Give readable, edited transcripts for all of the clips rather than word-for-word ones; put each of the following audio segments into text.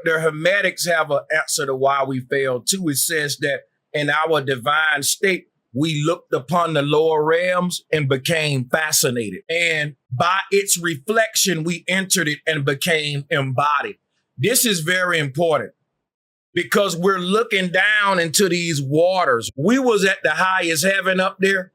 The Hermetics have an answer to why we fail too. It says that in our divine state, we looked upon the lower realms and became fascinated. And by its reflection, we entered it and became embodied. This is very important because we're looking down into these waters. We was at the highest heaven up there.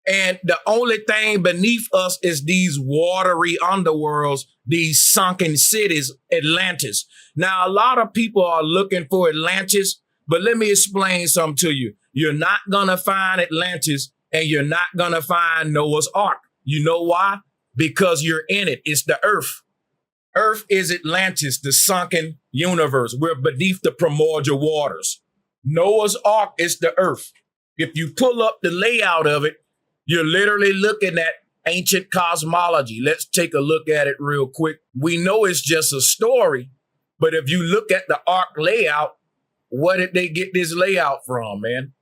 And the only thing beneath us is these watery underworlds, these sunken cities, Atlantis. Now, a lot of people are looking for Atlantis, but let me explain something to you. You're not going to find Atlantis and you're not going to find Noah's Ark. You know why? Because you're in it. It's the earth. Earth is Atlantis, the sunken universe. We're beneath the primordial waters. Noah's Ark is the earth. If you pull up the layout of it, you're literally looking at ancient cosmology. Let's take a look at it real quick. We know it's just a story, but if you look at the ark layout, where did they get this layout from, man?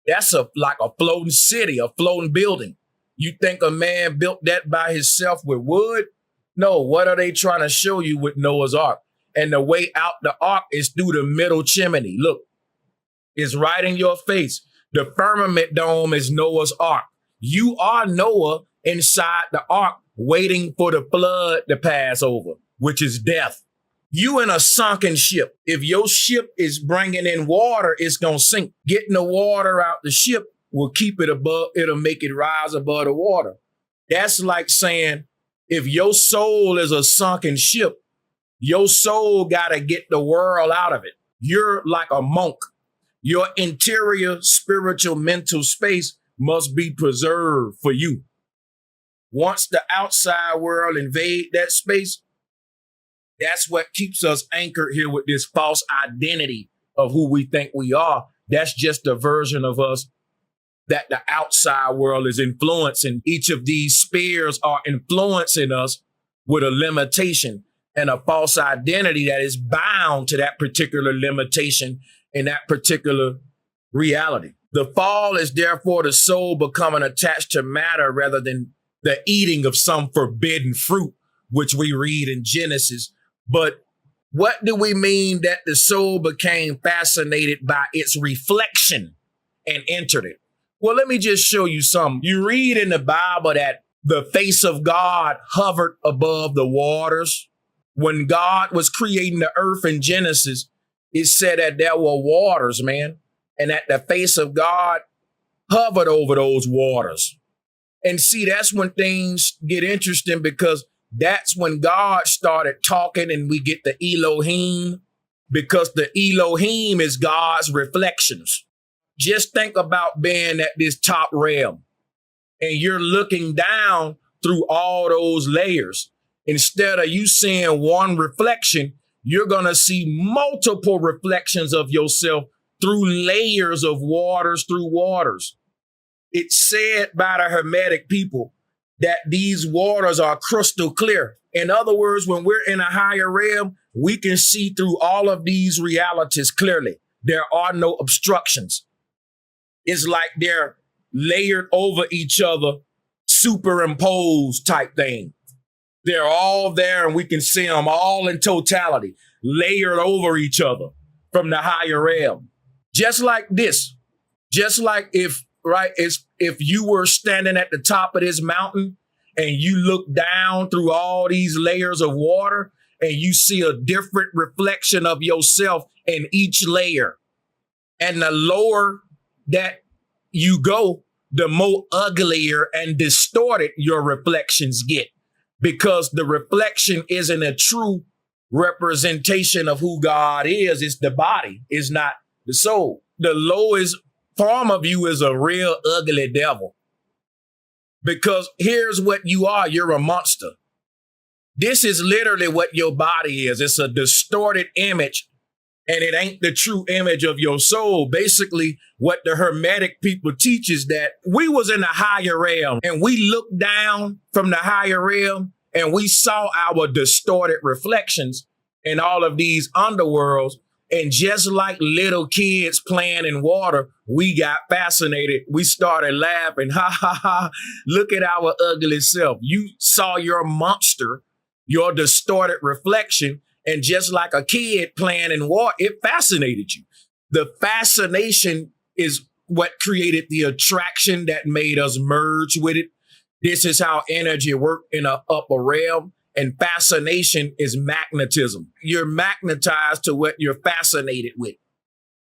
That's like a floating city, a floating building. You think a man built that by himself with wood? No, what are they trying to show you with Noah's Ark? And the way out the ark is through the middle chimney. Look, it's right in your face. The firmament dome is Noah's Ark. You are Noah inside the ark waiting for the flood to pass over, which is death. You in a sunken ship. If your ship is bringing in water, it's going to sink. Getting the water out the ship will keep it above. It'll make it rise above the water. That's like saying if your soul is a sunken ship, your soul got to get the world out of it. You're like a monk. Your interior spiritual mental space must be preserved for you. Once the outside world invade that space, that's what keeps us anchored here with this false identity of who we think we are. That's just a version of us that the outside world is influencing. Each of these spheres are influencing us with a limitation and a false identity that is bound to that particular limitation and that particular reality. The fall is therefore the soul becoming attached to matter rather than the eating of some forbidden fruit, which we read in Genesis. But what do we mean that the soul became fascinated by its reflection and entered it? Well, let me just show you something. You read in the Bible that the face of God hovered above the waters. When God was creating the earth in Genesis, it said that there were waters, man. And that the face of God hovered over those waters. And see, that's when things get interesting because that's when God started talking and we get the Elohim, because the Elohim is God's reflections. Just think about being at this top realm and you're looking down through all those layers. Instead of you seeing one reflection, you're going to see multiple reflections of yourself through layers of waters, through waters. It's said by the Hermetic people that these waters are crystal clear. In other words, when we're in a higher realm, we can see through all of these realities clearly. There are no obstructions. It's like they're layered over each other, superimposed type thing. They're all there and we can see them all in totality, layered over each other from the higher realm. Just like this, just like if you were standing at the top of this mountain and you look down through all these layers of water and you see a different reflection of yourself in each layer. And the lower that you go, the more uglier and distorted your reflections get, because the reflection isn't a true representation of who God is. It's the body, it's not the soul. The lowest form of you is a real ugly devil. Because here's what you are. You're a monster. This is literally what your body is. It's a distorted image, and it ain't the true image of your soul. Basically, what the Hermetic people teach is that we was in a higher realm, and we looked down from the higher realm, and we saw our distorted reflections in all of these underworlds. And just like little kids playing in water, we got fascinated. We started laughing. Ha, ha, ha. Look at our ugly self. You saw your monster, your distorted reflection, And just like a kid playing in water, it fascinated you. The fascination is what created the attraction that made us merge with it. This is how energy works in an upper realm. And fascination is magnetism. You're magnetized to what you're fascinated with.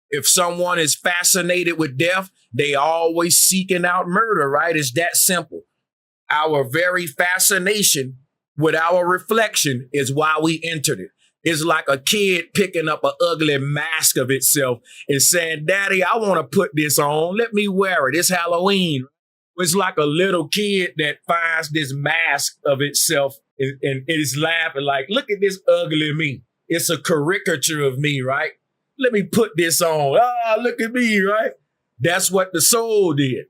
If someone is fascinated with death, they always seeking out murder, right? It's that simple. Our very fascination with our reflection is why we entered it. It's like a kid picking up an ugly mask of itself and saying, Daddy, I want to put this on. Let me wear it. It's Halloween. It's like a little kid that finds this mask of itself and is laughing like, look at this ugly me. It's a caricature of me, right? Let me put this on. Ah, look at me, right? That's what the soul did.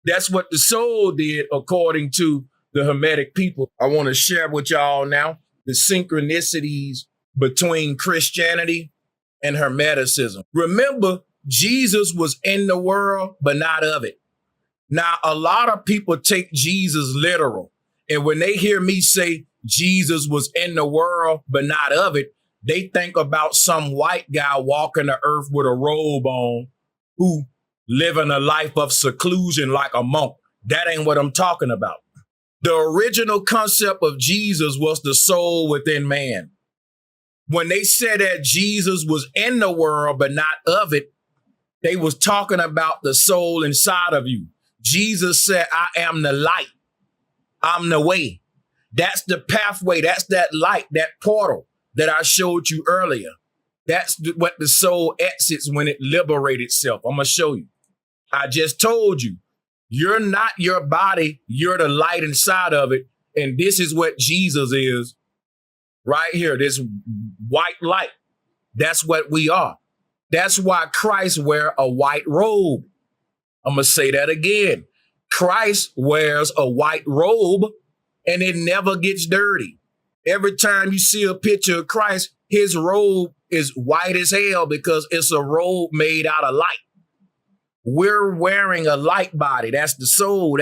That's what the soul did according to the Hermetic people. I want to share with y'all now the synchronicities between Christianity and Hermeticism. Remember, Jesus was in the world, but not of it. Now, a lot of people take Jesus literal. And when they hear me say Jesus was in the world, but not of it, they think about some white guy walking the earth with a robe on who living a life of seclusion like a monk. That ain't what I'm talking about. The original concept of Jesus was the soul within man. When they said that Jesus was in the world, but not of it, they was talking about the soul inside of you. Jesus said, I am the light. I'm the way. That's the pathway. That's that light, that portal that I showed you earlier. That's what the soul exits when it liberates itself. I'm going to show you. I just told you, you're not your body. You're the light inside of it. And this is what Jesus is right here. This white light. That's what we are. That's why Christ wear a white robe. I'm going to say that again. Christ wears a white robe and it never gets dirty. Every time you see a picture of Christ, his robe is white as hell because it's a robe made out of light. We're wearing a light body. That's the soul.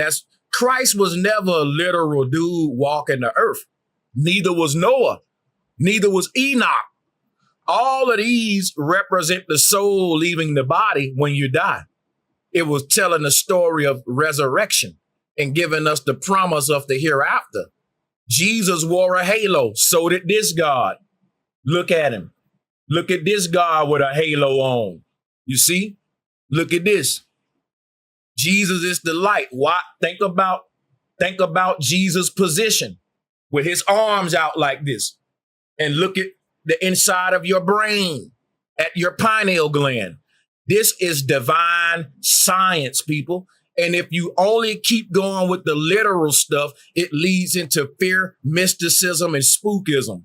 Christ was never a literal dude walking the earth. Neither was Noah. Neither was Enoch. All of these represent the soul leaving the body when you die. It was telling the story of resurrection and giving us the promise of the hereafter. Jesus wore a halo. So did this God. Look at him. Look at this God with a halo on. You see? Look at this. Jesus is the light. Why? Think about Jesus' position with his arms out like this. And look at the inside of your brain, at your pineal gland. This is divine science, people. And if you only keep going with the literal stuff, it leads into fear, mysticism, and spookism.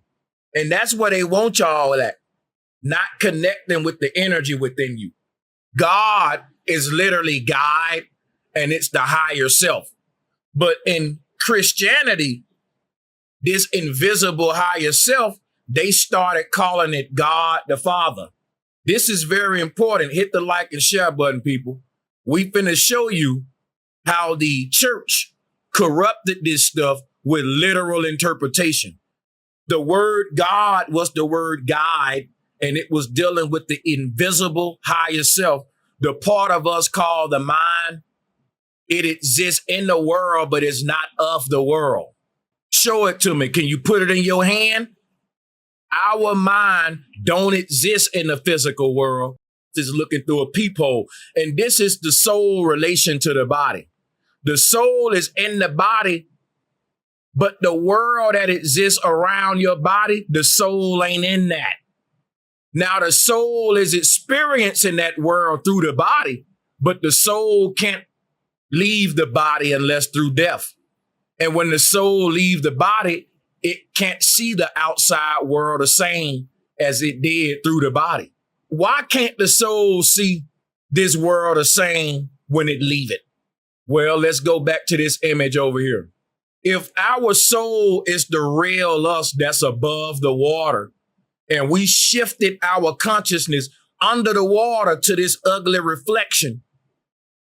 And that's where they want y'all at, not connecting with the energy within you. God is literally God, and it's the higher self. But in Christianity, this invisible higher self, they started calling it God the Father. This is very important. Hit the like and share button, people. We finna show you how the church corrupted this stuff with literal interpretation. The word God was the word guide, and it was dealing with the invisible higher self, the part of us called the mind. It exists in the world, but it's not of the world. Show it to me. Can you put it in your hand? Our mind don't exist in the physical world. It's looking through a peephole. And this is the soul relation to the body. The soul is in the body, but the world that exists around your body, the soul ain't in that. Now the soul is experiencing that world through the body, but the soul can't leave the body unless through death. And when the soul leaves the body, it can't see the outside world the same as it did through the body. Why can't the soul see this world the same when it leave it? Well, let's go back to this image over here. If our soul is the real us that's above the water, and we shifted our consciousness under the water to this ugly reflection,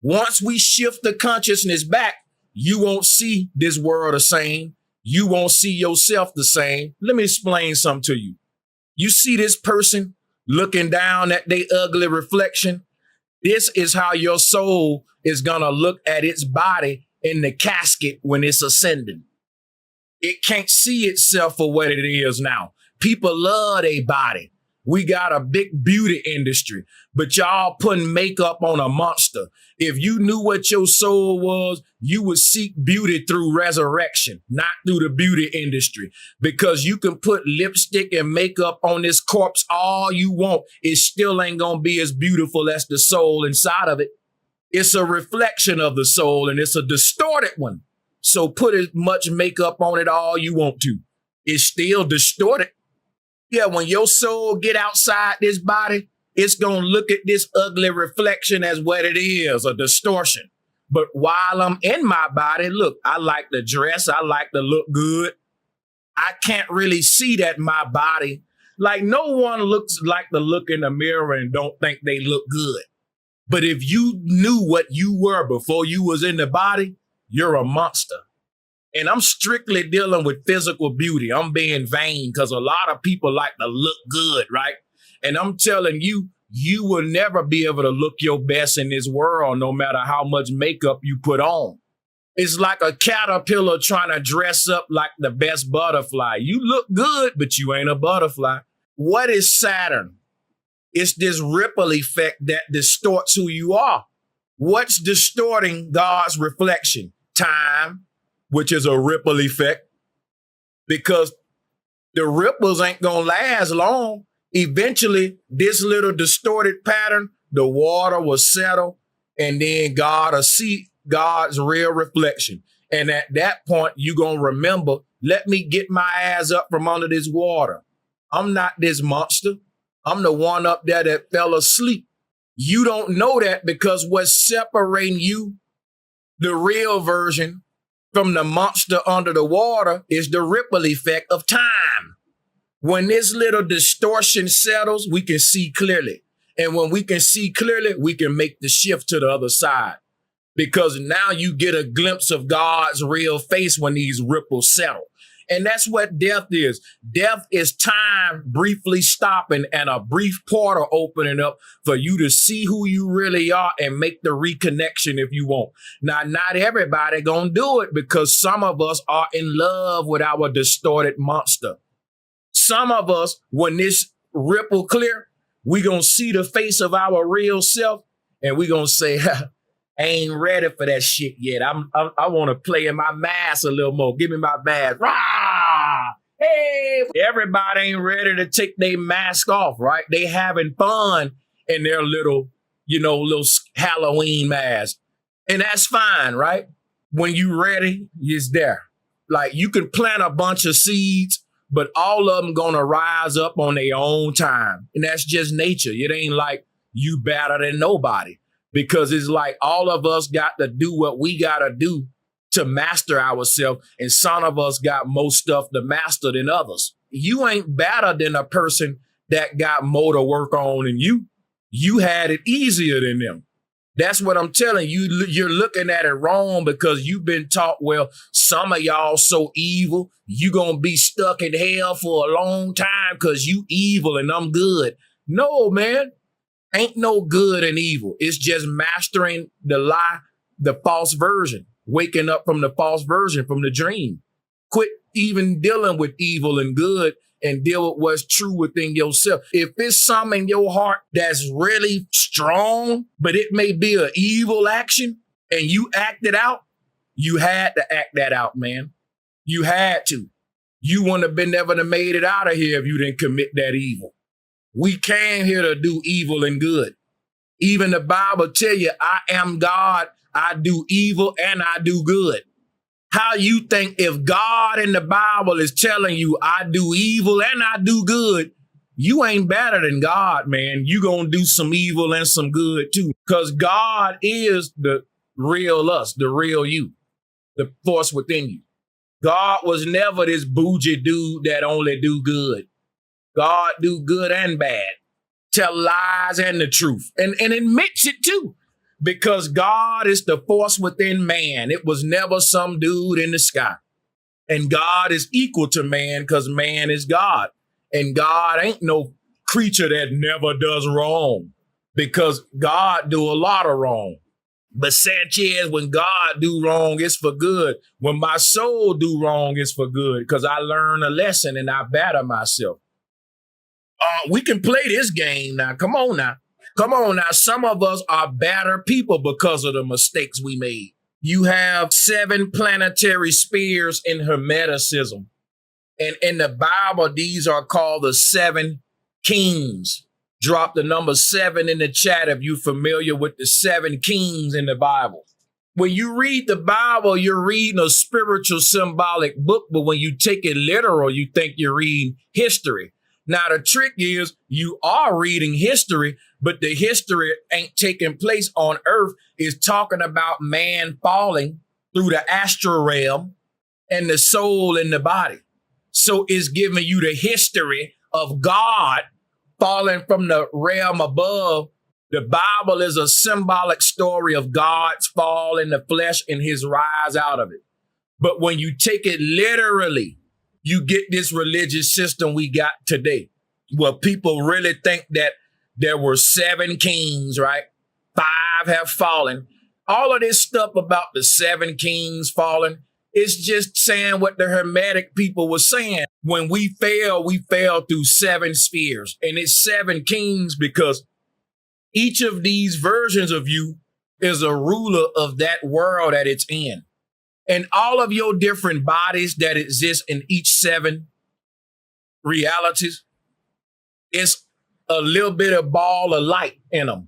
once we shift the consciousness back, you won't see this world the same. you won't see yourself the same. Let me explain something to you. You see this person looking down at their ugly reflection? This is how your soul is going to look at its body in the casket when it's ascending. It can't see itself for what it is now. People love their body. We got a big beauty industry, but y'all putting makeup on a monster. If you knew what your soul was, you would seek beauty through resurrection, not through the beauty industry, because you can put lipstick and makeup on this corpse all you want. It still ain't going to be as beautiful as the soul inside of it. It's a reflection of the soul, and it's a distorted one. So put as much makeup on it all you want to. It's still distorted. Yeah, when your soul get outside this body, it's going to look at this ugly reflection as what it is, a distortion. But while I'm in my body, look, I like to dress. I like to look good. I can't really see that my body, like no one looks like to look in the mirror and don't think they look good. But if you knew what you were before you was in the body, you're a monster. And I'm strictly dealing with physical beauty. I'm being vain because a lot of people like to look good, right? And I'm telling you, you will never be able to look your best in this world, no matter how much makeup you put on. It's like a caterpillar trying to dress up like the best butterfly. You look good, but you ain't a butterfly. What is Saturn? It's this ripple effect that distorts who you are. What's distorting God's reflection? Time, which is a ripple effect, because the ripples ain't going to last long. Eventually, this little distorted pattern, the water will settle, and then God will see God's real reflection. And at that point, you're going to remember, let me get my ass up from under this water. I'm not this monster. I'm the one up there that fell asleep. You don't know that because what's separating you, the real version, from the monster under the water is the ripple effect of time. When this little distortion settles, we can see clearly. And when we can see clearly, we can make the shift to the other side. Because now you get a glimpse of God's real face when these ripples settle. And that's what death is. Death is time briefly stopping and a brief portal opening up for you to see who you really are and make the reconnection if you want. Now, not everybody gonna do it because some of us are in love with our distorted monster. Some of us, when this ripple clear, we gonna see the face of our real self and we gonna say, I ain't ready for that shit yet. I want to play in my mask a little more. Give me my badge. Rah! Hey! Everybody ain't ready to take their mask off, right? They having fun in their little Halloween mask. And that's fine, right? When you ready, it's there. Like you can plant a bunch of seeds, but all of them gonna rise up on their own time. And that's just nature. It ain't like you better than nobody. Because it's like all of us got to do what we got to do to master ourselves. And some of us got more stuff to master than others. You ain't better than a person that got more to work on than you. You had it easier than them. That's what I'm telling you. You're looking at it wrong because you've been taught, well, some of y'all so evil, you going to be stuck in hell for a long time because you evil and I'm good. No, man. Ain't no good and evil. It's just mastering the lie, the false version, waking up from the false version, from the dream. Quit even dealing with evil and good and deal with what's true within yourself. If it's something in your heart that's really strong, but it may be an evil action and you act it out, you had to act that out, man. You had to. You wouldn't have been never made it out of here if you didn't commit that evil. We came here to do evil and good. Even the Bible tell you, I am God, I do evil and I do good. How you think if God in the Bible is telling you I do evil and I do good, you ain't better than God, man. You gonna do some evil and some good too. Because God is the real us, the real you, the force within you. God was never this bougie dude that only do good. God do good and bad, tell lies and the truth, and admits it too, because God is the force within man. It was never some dude in the sky. And God is equal to man because man is God. And God ain't no creature that never does wrong, because God do a lot of wrong. But Sanchez, when God do wrong, it's for good. When my soul do wrong, it's for good, because I learn a lesson and I better myself. We can play this game now. Come on now. Come on now. Some of us are better people because of the mistakes we made. You have 7 planetary spheres in Hermeticism. And in the Bible, these are called the 7 kings. Drop the number 7 in the chat if you're familiar with the 7 kings in the Bible. When you read the Bible, you're reading a spiritual symbolic book, but when you take it literal, you think you're reading history. Now, the trick is you are reading history, but the history ain't taking place on earth. It's talking about man falling through the astral realm and the soul in the body. So it's giving you the history of God falling from the realm above. The Bible is a symbolic story of God's fall in the flesh and his rise out of it. But when you take it literally, you get this religious system we got today, where people really think that there were 7 kings, right? 5 have fallen. All of this stuff about the 7 kings falling, it's just saying what the Hermetic people were saying. When we fell through 7 spheres. And it's 7 kings because each of these versions of you is a ruler of that world that it's in. And all of your different bodies that exist in each 7 realities, it's a little bit of ball of light in them.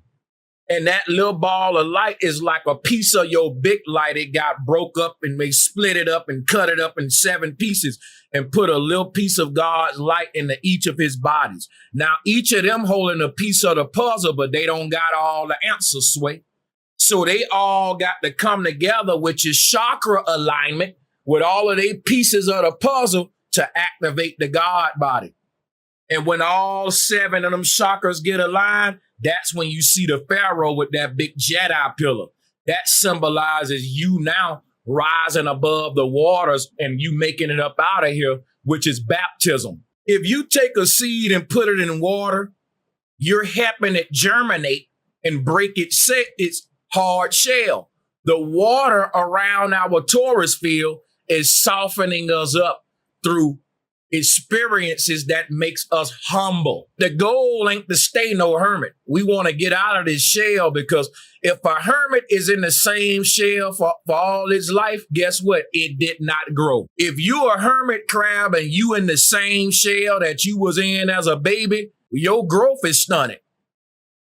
And that little ball of light is like a piece of your big light. It got broke up and they split it up and cut it up in 7 pieces and put a little piece of God's light into each of his bodies. Now, each of them holding a piece of the puzzle, but they don't got all the answers, Sway. So they all got to come together, which is chakra alignment with all of their pieces of the puzzle to activate the God body. And when all 7 of them chakras get aligned, that's when you see the Pharaoh with that big Jedi pillar. That symbolizes you now rising above the waters and you making it up out of here, which is baptism. If you take a seed and put it in water, you're helping it germinate and break its hard shell. The water around our torus field is softening us up through experiences that makes us humble. The goal ain't to stay no hermit. We want to get out of this shell, because if a hermit is in the same shell for all its life, guess what? It did not grow. If you a hermit crab and you in the same shell that you was in as a baby, your growth is stunted.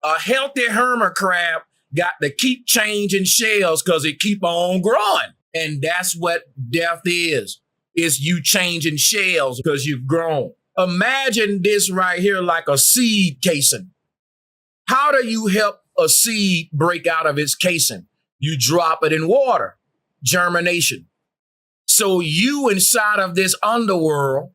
A healthy hermit crab got to keep changing shells because it keep on growing. And that's what death is. It's you changing shells because you've grown. Imagine this right here like a seed casing. How do you help a seed break out of its casing? You drop it in water, germination. So you inside of this underworld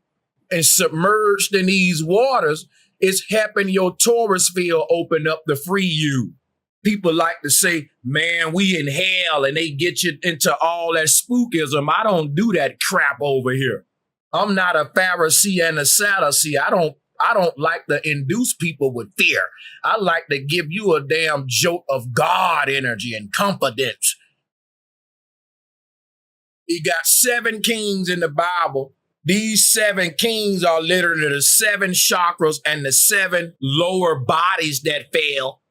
and submerged in these waters is helping your torus field open up to free you. People like to say, man, we in hell, and they get you into all that spookism. I don't do that crap over here. I'm not a Pharisee and a Sadducee. I don't like to induce people with fear. I like to give you a damn jolt of God energy and confidence. You got 7 kings in the Bible. These 7 kings are literally the 7 chakras and the 7 lower bodies that fell.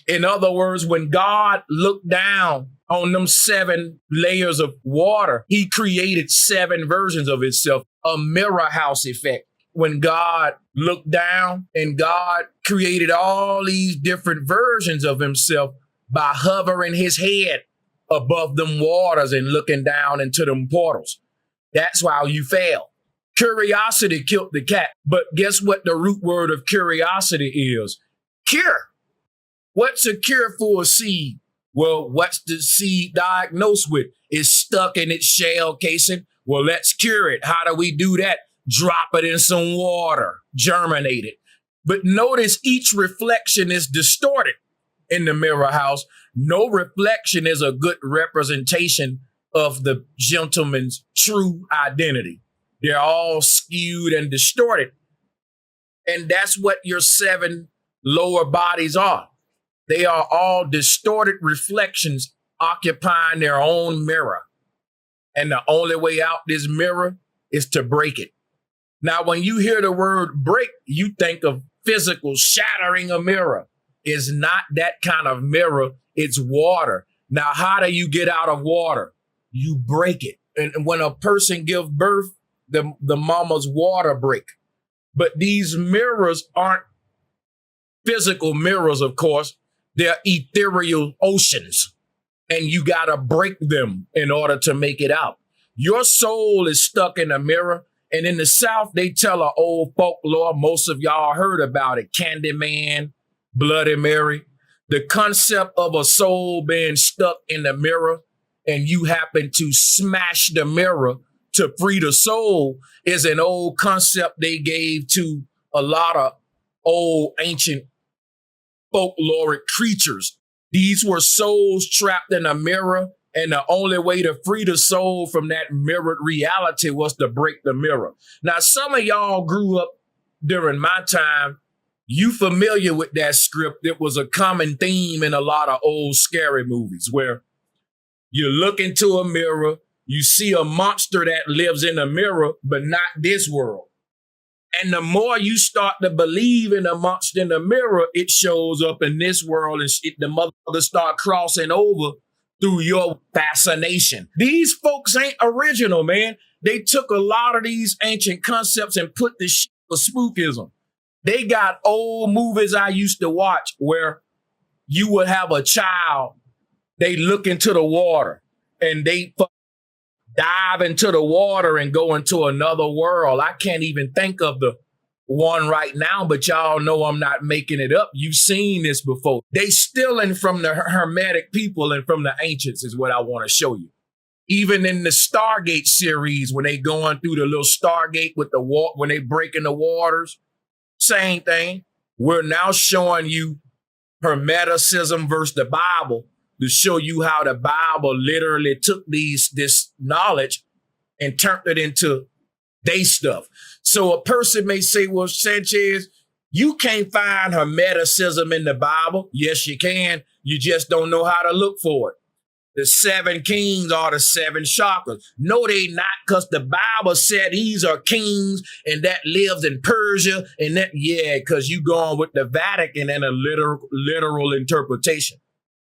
In other words, when God looked down on them 7 layers of water, he created 7 versions of himself, a mirror house effect. When God looked down and God created all these different versions of himself by hovering his head above them waters and looking down into them portals. That's why you fail. Curiosity killed the cat. But guess what the root word of curiosity is? Cure. What's a cure for a seed? Well, what's the seed diagnosed with? It's stuck in its shell casing. Well, let's cure it. How do we do that? Drop it in some water, germinate it. But notice each reflection is distorted in the mirror house. No reflection is a good representation of the gentleman's true identity. They're all skewed and distorted. And that's what your 7 lower bodies are. They are all distorted reflections occupying their own mirror. And the only way out this mirror is to break it. Now, when you hear the word break, you think of physical shattering a mirror. It's not that kind of mirror. It's water. Now, how do you get out of water? You break it. And when a person gives birth, the mama's water break. But these mirrors aren't physical mirrors, of course. They're ethereal oceans. And you got to break them in order to make it out. Your soul is stuck in a mirror. And in the South, they tell an old folklore. Most of y'all heard about it. Candyman, Bloody Mary. The concept of a soul being stuck in the mirror and you happen to smash the mirror to free the soul is an old concept they gave to a lot of old ancient folkloric creatures. These were souls trapped in a mirror, and the only way to free the soul from that mirrored reality was to break the mirror. Now, some of y'all grew up during my time. You familiar with that script? It was a common theme in a lot of old scary movies where you look into a mirror, you see a monster that lives in a mirror, but not this world. And the more you start to believe in a monster in the mirror, it shows up in this world, and the motherfuckers start crossing over through your fascination. These folks ain't original, man. They took a lot of these ancient concepts and put this shit for spookism. They got old movies I used to watch where you would have a child, they look into the water and they dive into the water and go into another world. I can't even think of the one right now, but y'all know I'm not making it up. You've seen this before. They stealing from the Hermetic people and from the ancients is what I want to show you. Even in the Stargate series, when they going through the little Stargate with the water, when they breaking the waters, same thing. We're now showing you Hermeticism versus the Bible to show you how the Bible literally took this knowledge and turned it into they stuff. So a person may say, well, Sanchez, you can't find Hermeticism in the Bible. Yes, you can. You just don't know how to look for it. The 7 kings are the 7 chakras. No, they not, because the Bible said these are kings and that lives in Persia and that, yeah, because you going with the Vatican and a literal interpretation.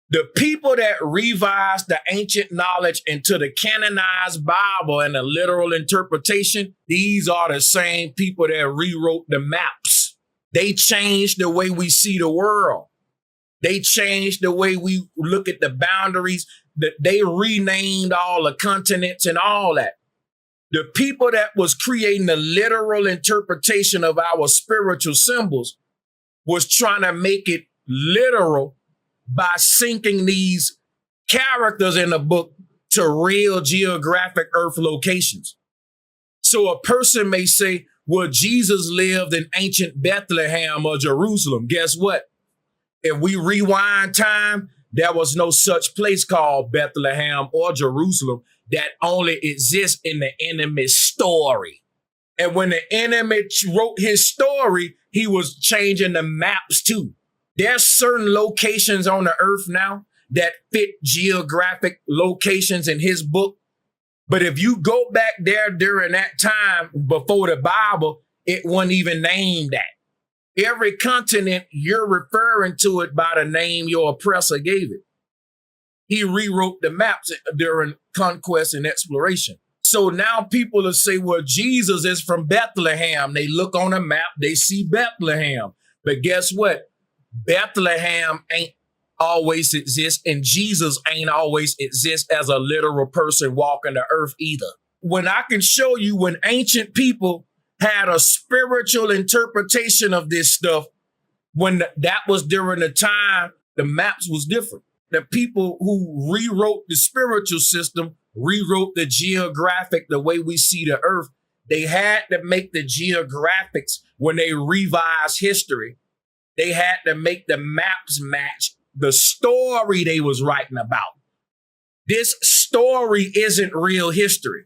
The people that revised the ancient knowledge into the canonized Bible and a literal interpretation, these are the same people that rewrote the maps. They changed the way we see the world. They changed the way we look at the boundaries. They renamed all the continents and all that. The people that was creating the literal interpretation of our spiritual symbols was trying to make it literal by syncing these characters in the book to real geographic earth locations. So a person may say, well, Jesus lived in ancient Bethlehem or Jerusalem. Guess what? If we rewind time, there was no such place called Bethlehem or Jerusalem. That only exists in the enemy's story. And when the enemy wrote his story, he was changing the maps too. There's certain locations on the earth now that fit geographic locations in his book. But if you go back there during that time before the Bible, it wasn't even named that. Every continent, you're referring to it by the name your oppressor gave it. He rewrote the maps during conquest and exploration. So now people will say, well, Jesus is from Bethlehem. They look on a map, they see Bethlehem. But guess what? Bethlehem ain't always exist, and Jesus ain't always exist as a literal person walking the earth either. When I can show you when ancient people had a spiritual interpretation of this stuff, when that was during the time, the maps was different. The people who rewrote the spiritual system, rewrote the geographic, the way we see the earth, they had to make the geographics when they revised history. They had to make the maps match the story they was writing about. This story isn't real history.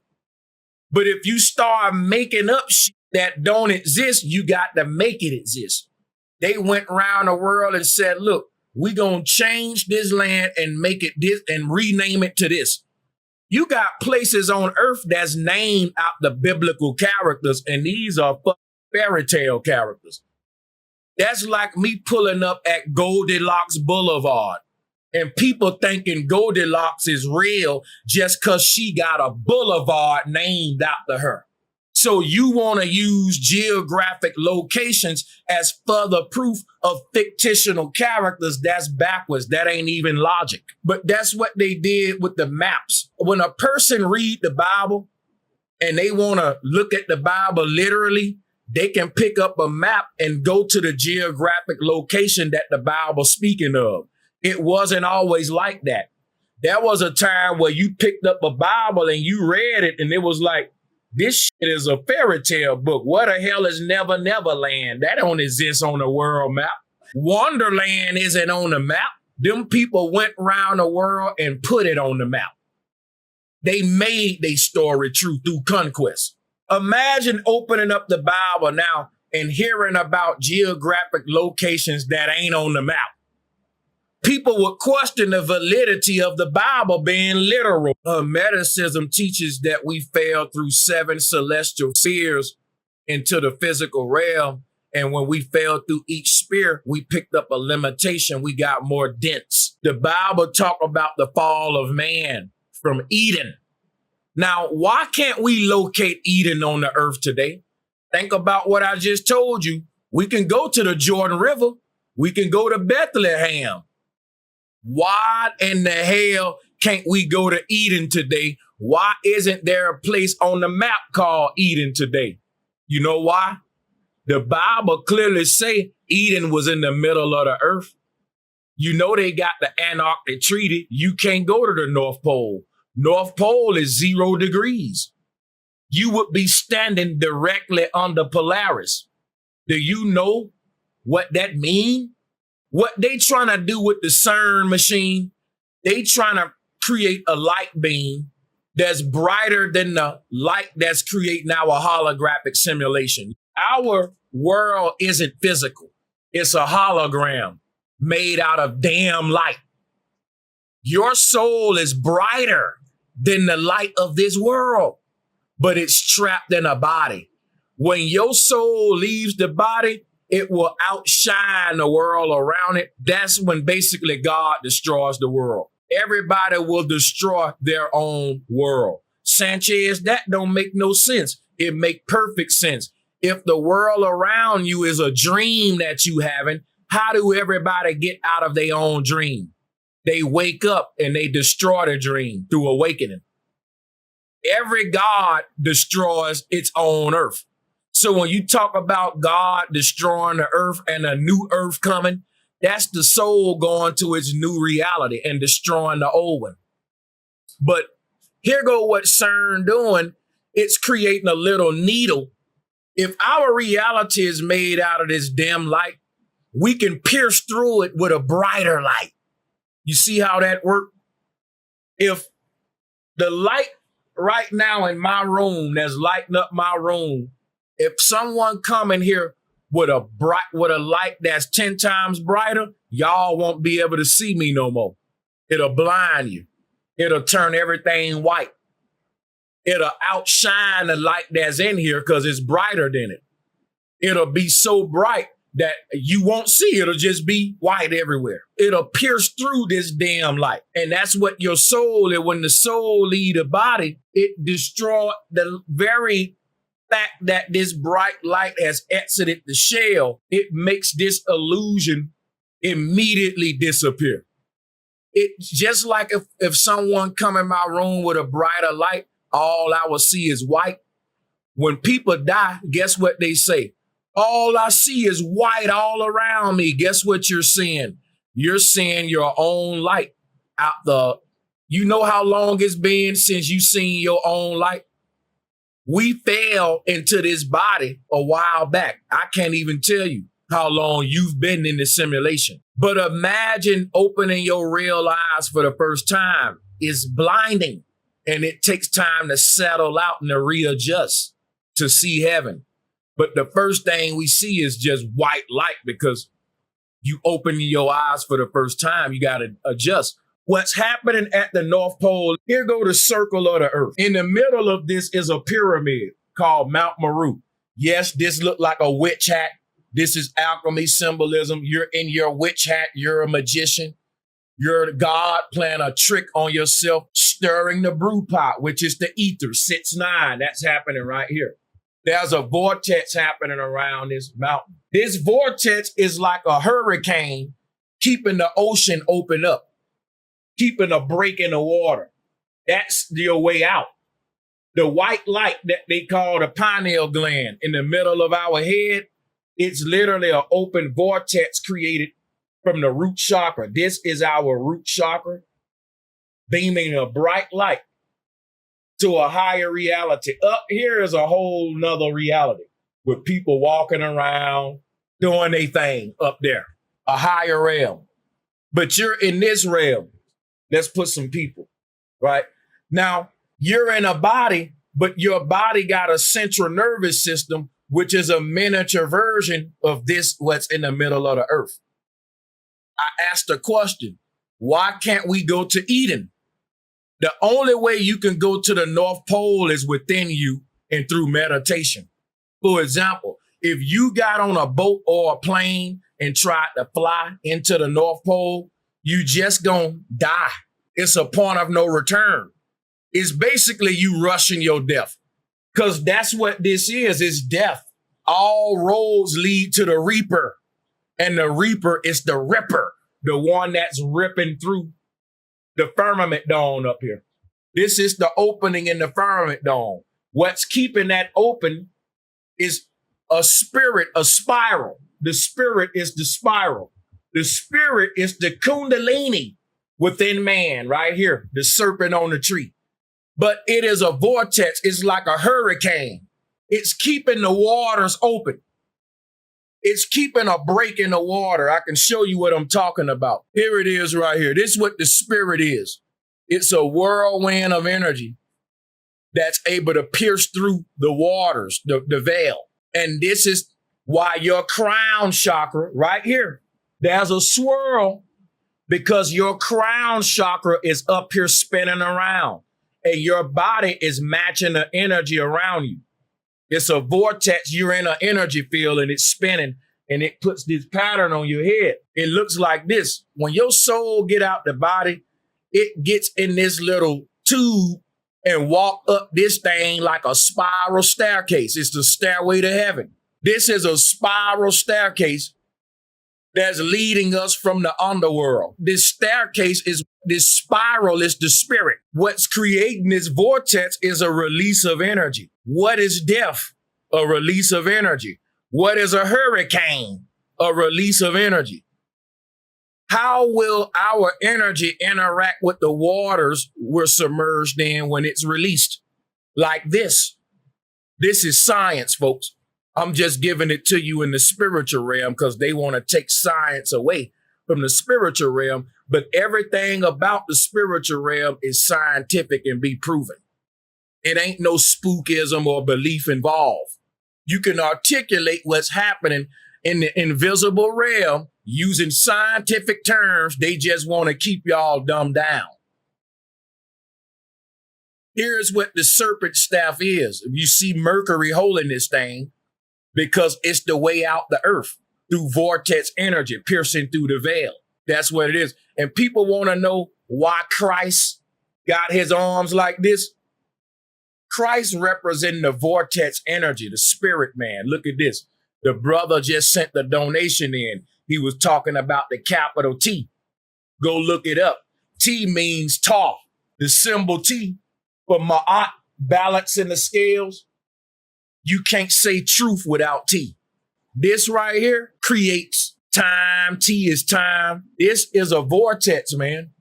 But if you start making up shit that don't exist, you got to make it exist. They went around the world and said, look, we're going to change this land and make it this and rename it to this. You got places on earth that's named out the biblical characters, and these are fairy tale characters. That's like me pulling up at Goldilocks Boulevard and people thinking Goldilocks is real just because she got a boulevard named after her. So you want to use geographic locations as further proof of fictional characters. That's backwards. That ain't even logic. But that's what they did with the maps. When a person read the Bible and they want to look at the Bible literally, they can pick up a map and go to the geographic location that the Bible's speaking of. It wasn't always like that. There was a time where you picked up a Bible and you read it and it was like, this shit is a fairy tale book. What the hell is Never Never Land? That don't exist on the world map. Wonderland isn't on the map. Them people went around the world and put it on the map. They made their story true through conquest. Imagine opening up the Bible now and hearing about geographic locations that ain't on the map. People would question the validity of the Bible being literal. Hermeticism teaches that we fell through 7 celestial spheres into the physical realm. And when we fell through each sphere, we picked up a limitation. We got more dense. The Bible talk about the fall of man from Eden. Now, why can't we locate Eden on the earth today? Think about what I just told you. We can go to the Jordan River. We can go to Bethlehem. Why in the hell can't we go to Eden today? Why isn't there a place on the map called Eden today? You know why? The Bible clearly say Eden was in the middle of the earth. You know they got the Antarctic Treaty. You can't go to the North Pole. North Pole is 0 degrees. You would be standing directly under Polaris. Do you know what that means? What they trying to do with the CERN machine, they trying to create a light beam that's brighter than the light that's creating our holographic simulation. Our world isn't physical. It's a hologram made out of damn light. Your soul is brighter than the light of this world, but it's trapped in a body. When your soul leaves the body, it will outshine the world around it. That's when basically God destroys the world. Everybody will destroy their own world. Sanchez, that don't make no sense. It make perfect sense. If the world around you is a dream that you having, how do everybody get out of their own dream? They wake up and they destroy the dream through awakening. Every God destroys its own earth. So when you talk about God destroying the earth and a new earth coming, that's the soul going to its new reality and destroying the old one. But here go what CERN doing. It's creating a little needle. If our reality is made out of this dim light, we can pierce through it with a brighter light. You see how that works? If the light right now in my room that's lighting up my room, if someone come in here with a light that's 10 times brighter, y'all won't be able to see me no more. It'll blind you. It'll turn everything white. It'll outshine the light that's in here because it's brighter than it. It'll be so bright that you won't see. It'll just be white everywhere. It'll pierce through this damn light. And that's what your soul is. When the soul leaves the body, it destroys the very fact that this bright light has exited the shell. It makes this illusion immediately disappear. It's just like if someone come in my room with a brighter light, all I will see is white. When people die, guess what they say? All I see is white all around me. Guess what you're seeing? You're seeing your own light out the, you know how long it's been since you seen your own light? We fell into this body a while back. I can't even tell you how long you've been in the simulation. But imagine opening your real eyes for the first time. is blinding, and it takes time to settle out and to readjust to see heaven. But the first thing we see is just white light because you open your eyes for the first time. You got to adjust. What's happening at the North Pole, here go the circle of the earth. In the middle of this is a pyramid called Mount Meru. Yes, this looked like a witch hat. This is alchemy, symbolism. You're in your witch hat. You're a magician. You're a god playing a trick on yourself, stirring the brew pot, which is the ether, 6-9. That's happening right here. There's a vortex happening around this mountain. This vortex is like a hurricane, keeping the ocean open up, keeping a break in the water. That's your way out. The white light that they call the pineal gland in the middle of our head, it's literally an open vortex created from the root chakra. This is our root chakra, beaming a bright light to a higher reality. Up here is a whole nother reality with people walking around doing their thing up there, a higher realm. But you're in this realm. Let's put some people, right? Now, you're in a body, but your body got a central nervous system, which is a miniature version of this, what's in the middle of the earth. I asked a question, why can't we go to Eden? The only way you can go to the North Pole is within you and through meditation. For example, if you got on a boat or a plane and tried to fly into the North Pole, you just gonna die. It's a point of no return. It's basically you rushing your death, because that's what this is death. All roads lead to the reaper, and the reaper is the ripper, the one that's ripping through the firmament dome up here. This is the opening in the firmament dome. What's keeping that open is a spirit, a spiral. The spirit is the spiral. The spirit is the kundalini within man right here, the serpent on the tree. But it is a vortex. It's like a hurricane. It's keeping the waters open. It's keeping a break in the water. I can show you what I'm talking about. Here it is right here. This is what the spirit is. It's a whirlwind of energy that's able to pierce through the waters, the veil. And this is why your crown chakra right here, there's a swirl because your crown chakra is up here spinning around and your body is matching the energy around you. It's a vortex. You're in an energy field and it's spinning and it puts this pattern on your head. It looks like this. When your soul get out the body, it gets in this little tube and walk up this thing like a spiral staircase. It's the stairway to heaven. This is a spiral staircase that's leading us from the underworld. This staircase is, this spiral is the spirit. What's creating this vortex is a release of energy. What is death? A release of energy. What is a hurricane? A release of energy. How will our energy interact with the waters we're submerged in when it's released? Like this. This is science, folks. I'm just giving it to you in the spiritual realm because they want to take science away from the spiritual realm. But everything about the spiritual realm is scientific and be proven. It ain't no spookism or belief involved. You can articulate what's happening in the invisible realm using scientific terms. They just want to keep y'all dumbed down. Here's what the serpent staff is. You see Mercury holding this thing because it's the way out the earth through vortex energy, piercing through the veil. That's what it is. And people want to know why Christ got his arms like this. Christ representing the vortex energy, the spirit man. Look at this. The brother just sent the donation in. He was talking about the capital T. Go look it up. T means Toph. The symbol T for Ma'at, balance in the scales. You can't say truth without T. This right here creates time. T is time. This is a vortex, man.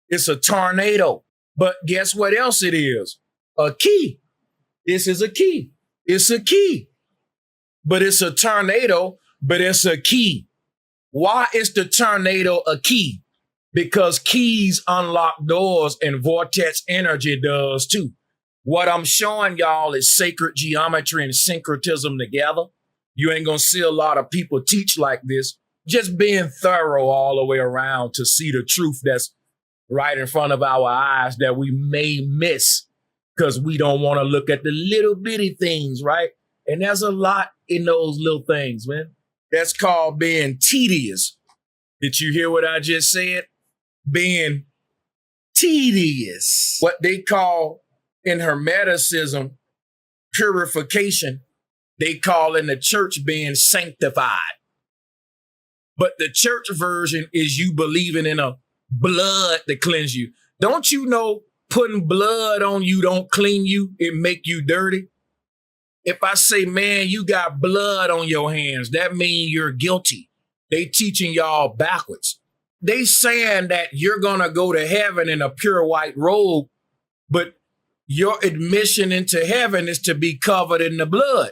It's a tornado. But guess what else it is? A key. This is a key. It's a key. But it's a tornado, but it's a key. Why is the tornado a key? because keys unlock doors and vortex energy does too. What I'm showing y'all is sacred geometry and syncretism together. You ain't gonna see a lot of people teach like this. Just being thorough all the way around to see the truth that's right in front of our eyes that we may miss because we don't want to look at the little bitty things, right? And there's a lot in those little things, man. That's called being tedious. Did you hear what I just said? Being tedious. What they call in Hermeticism purification, they call in the church being sanctified. But the church version is you believing in a blood to cleanse you. Don't you know putting blood on you don't clean you, it make you dirty? If I say, man, you got blood on your hands, that means you're guilty. They teaching y'all backwards. They saying that you're gonna go to heaven in a pure white robe, but your admission into heaven is to be covered in the blood.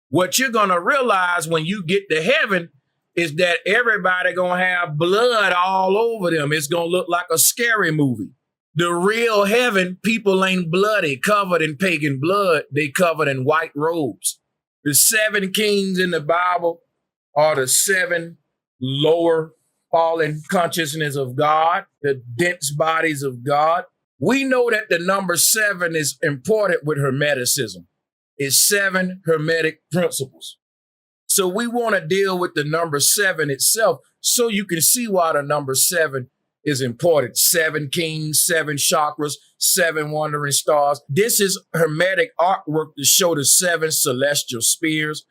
What you're gonna realize when you get to heaven is that everybody gonna have blood all over them. It's gonna look like a scary movie. The real heaven, people ain't bloody, covered in pagan blood. They covered in white robes. The 7 kings in the Bible are the 7 lower fallen consciousness of God, the dense bodies of God. We know that the number 7 is important with Hermeticism. It's 7 Hermetic principles. So we want to deal with the number 7 itself so you can see why the number 7 is important. 7 kings, 7 chakras, 7 wandering stars. This is Hermetic artwork to show the 7 celestial spheres.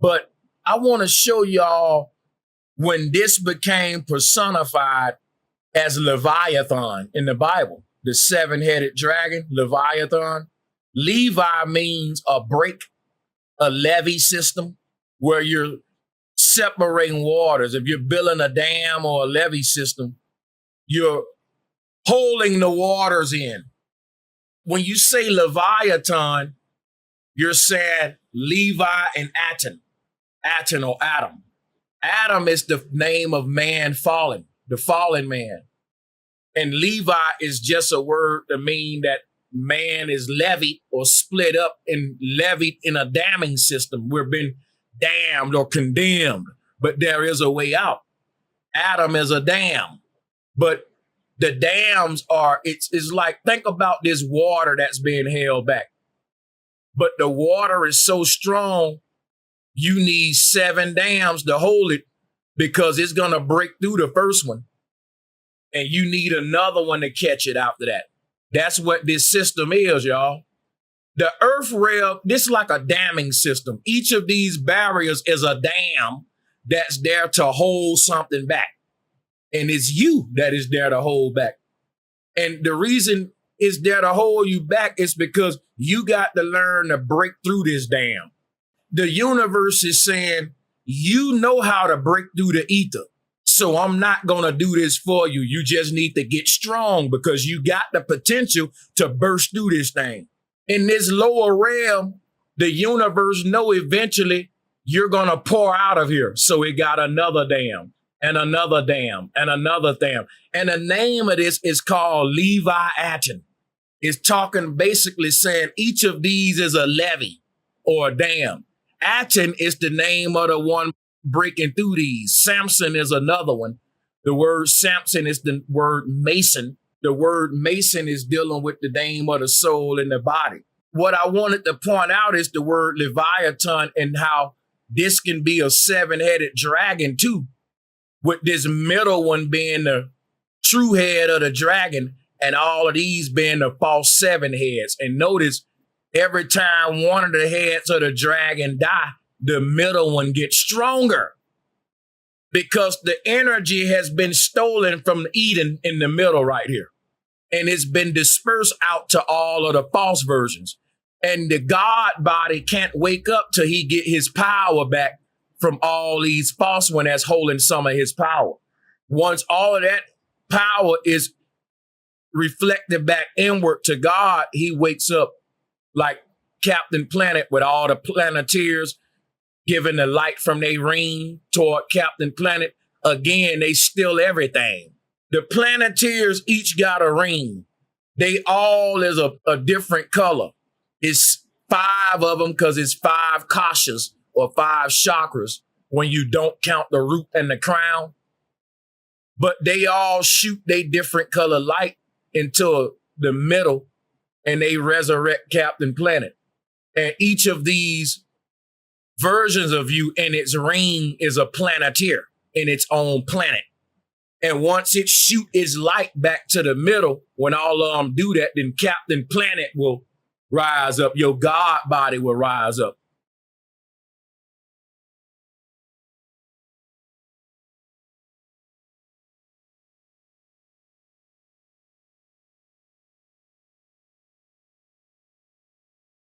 But I want to show y'all when this became personified as Leviathan in the Bible, the 7-headed dragon, Leviathan. Levi means a break, a levee system where you're separating waters. If you're building a dam or a levee system, you're holding the waters in. When you say Leviathan, you're saying Levi and Aten or Adam. Adam is the name of man fallen, the fallen man. And Levi is just a word to mean that man is levied or split up and levied in a damming system. We've been damned or condemned, but there is a way out. Adam is a dam, but the dams are, it's like, think about this water that's being held back. But the water is so strong, you need 7 dams to hold it because it's going to break through the first one. And you need another one to catch it after that. That's what this system is, y'all. The earth rail, this is like a damming system. Each of these barriers is a dam that's there to hold something back. And it's you that is there to hold back. And the reason it's there to hold you back is because you got to learn to break through this dam. The universe is saying, you know how to break through the ether. So I'm not going to do this for you. You just need to get strong because you got the potential to burst through this thing. In this lower realm, the universe know eventually you're going to pour out of here. So it got another dam and another dam and another dam. And the name of this is called Leviathan. It's talking basically saying each of these is a levee or a dam. Aten is the name of the one breaking through these. Samson is another one. The word Samson is the word mason. The word mason is dealing with the name of the soul in the body. What I wanted to point out is the word Leviathan and how this can be a 7-headed dragon too, with this middle one being the true head of the dragon and all of these being the false 7 heads. And notice every time one of the heads of the dragon die, the middle one gets stronger because the energy has been stolen from Eden in the middle right here. And it's been dispersed out to all of the false versions. And the God body can't wake up till he get his power back from all these false ones that's holding some of his power. Once all of that power is reflected back inward to God, he wakes up like Captain Planet with all the Planeteers giving the light from their ring toward Captain Planet. Again, they steal everything. The Planeteers each got a ring. They all is a different color. It's 5 of them because it's 5 kashas or 5 chakras when you don't count the root and the crown. But they all shoot they different color light into the middle and they resurrect Captain Planet. And each of these versions of you and its ring is a Planeteer in its own planet. And once it shoot its light back to the middle, when all of them do that, then Captain Planet will rise up. Your God body will rise up.